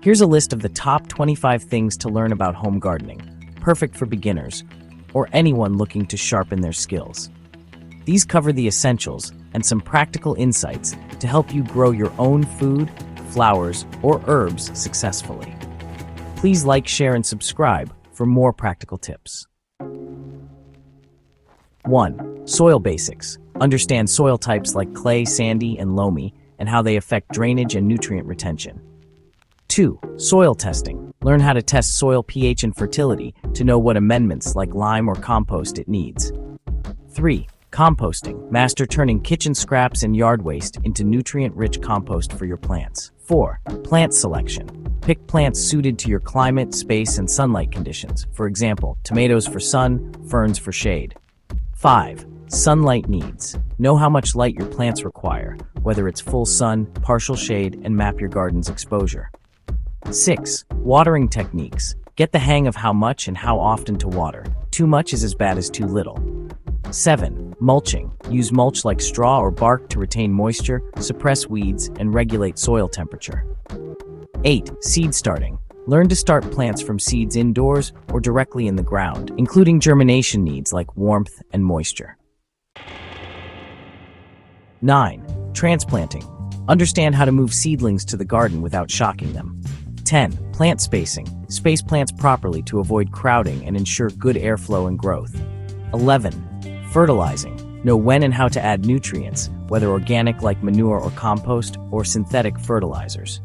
Here's a list of the top 25 things to learn about home gardening, perfect for beginners or anyone looking to sharpen their skills. These cover the essentials and some practical insights to help you grow your own food, flowers, or herbs successfully. Please like, share, and subscribe for more practical tips. 1. Soil basics. Understand soil types like clay, sandy, and loamy, and how they affect drainage and nutrient retention. 2. Soil testing. Learn how to test soil pH and fertility to know what amendments like lime or compost it needs. 3. Composting. Master turning kitchen scraps and yard waste into nutrient-rich compost for your plants. 4. Plant selection. Pick plants suited to your climate, space, and sunlight conditions. For example, tomatoes for sun, ferns for shade. 5. Sunlight needs. Know how much light your plants require, whether it's full sun, partial shade, and map your garden's exposure. 6. Watering techniques. Get the hang of how much and how often to water. Too much is as bad as too little. 7. Mulching. Use mulch like straw or bark to retain moisture, suppress weeds, and regulate soil temperature. 8. Seed starting. Learn to start plants from seeds indoors or directly in the ground, including germination needs like warmth and moisture. 9. Transplanting. Understand how to move seedlings to the garden without shocking them. 10. Plant spacing. Space plants properly to avoid crowding and ensure good airflow and growth. 11. Fertilizing. Know when and how to add nutrients, whether organic like manure or compost, or synthetic fertilizers.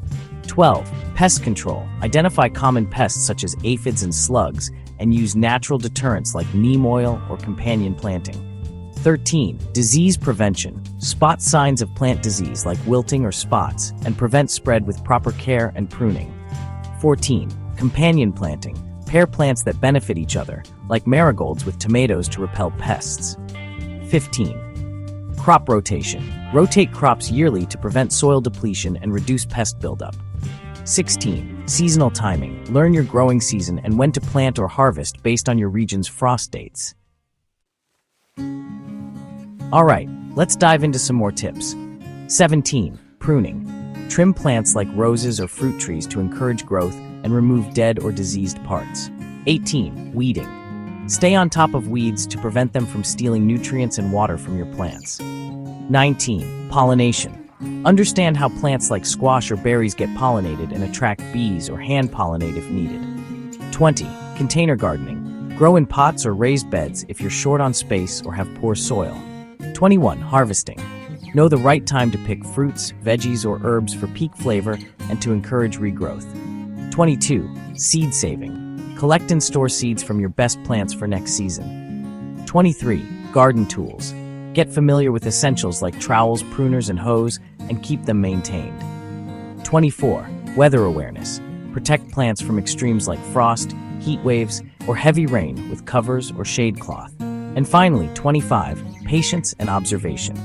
12. Pest control. Identify common pests such as aphids and slugs, and use natural deterrents like neem oil or companion planting. 13. Disease prevention. Spot signs of plant disease like wilting or spots, and prevent spread with proper care and pruning. 14. Companion planting. Pair plants that benefit each other, like marigolds with tomatoes to repel pests. 15. Crop rotation. Rotate crops yearly to prevent soil depletion and reduce pest buildup. 16. Seasonal timing. Learn your growing season and when to plant or harvest based on your region's frost dates. Alright, let's dive into some more tips. 17. Pruning. Trim plants like roses or fruit trees to encourage growth and remove dead or diseased parts. 18. Weeding. Stay on top of weeds to prevent them from stealing nutrients and water from your plants. 19. Pollination. Understand how plants like squash or berries get pollinated and attract bees or hand pollinate if needed. 20. Container gardening. Grow in pots or raised beds if you're short on space or have poor soil. 21. Harvesting. Know the right time to pick fruits, veggies, or herbs for peak flavor and to encourage regrowth. 22. Seed saving. Collect and store seeds from your best plants for next season. 23. Garden tools. Get familiar with essentials like trowels, pruners, and hoes, and keep them maintained. 24. Weather awareness. Protect plants from extremes like frost, heat waves, or heavy rain with covers or shade cloth. And finally, 25. Patience and observation.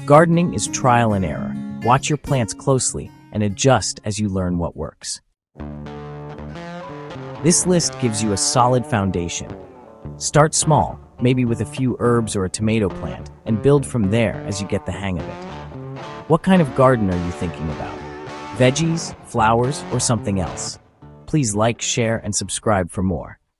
Gardening is trial and error. Watch your plants closely and adjust as you learn what works. This list gives you a solid foundation. Start small, maybe with a few herbs or a tomato plant, and build from there as you get the hang of it. What kind of garden are you thinking about? Veggies, flowers, or something else? Please like, share, and subscribe for more.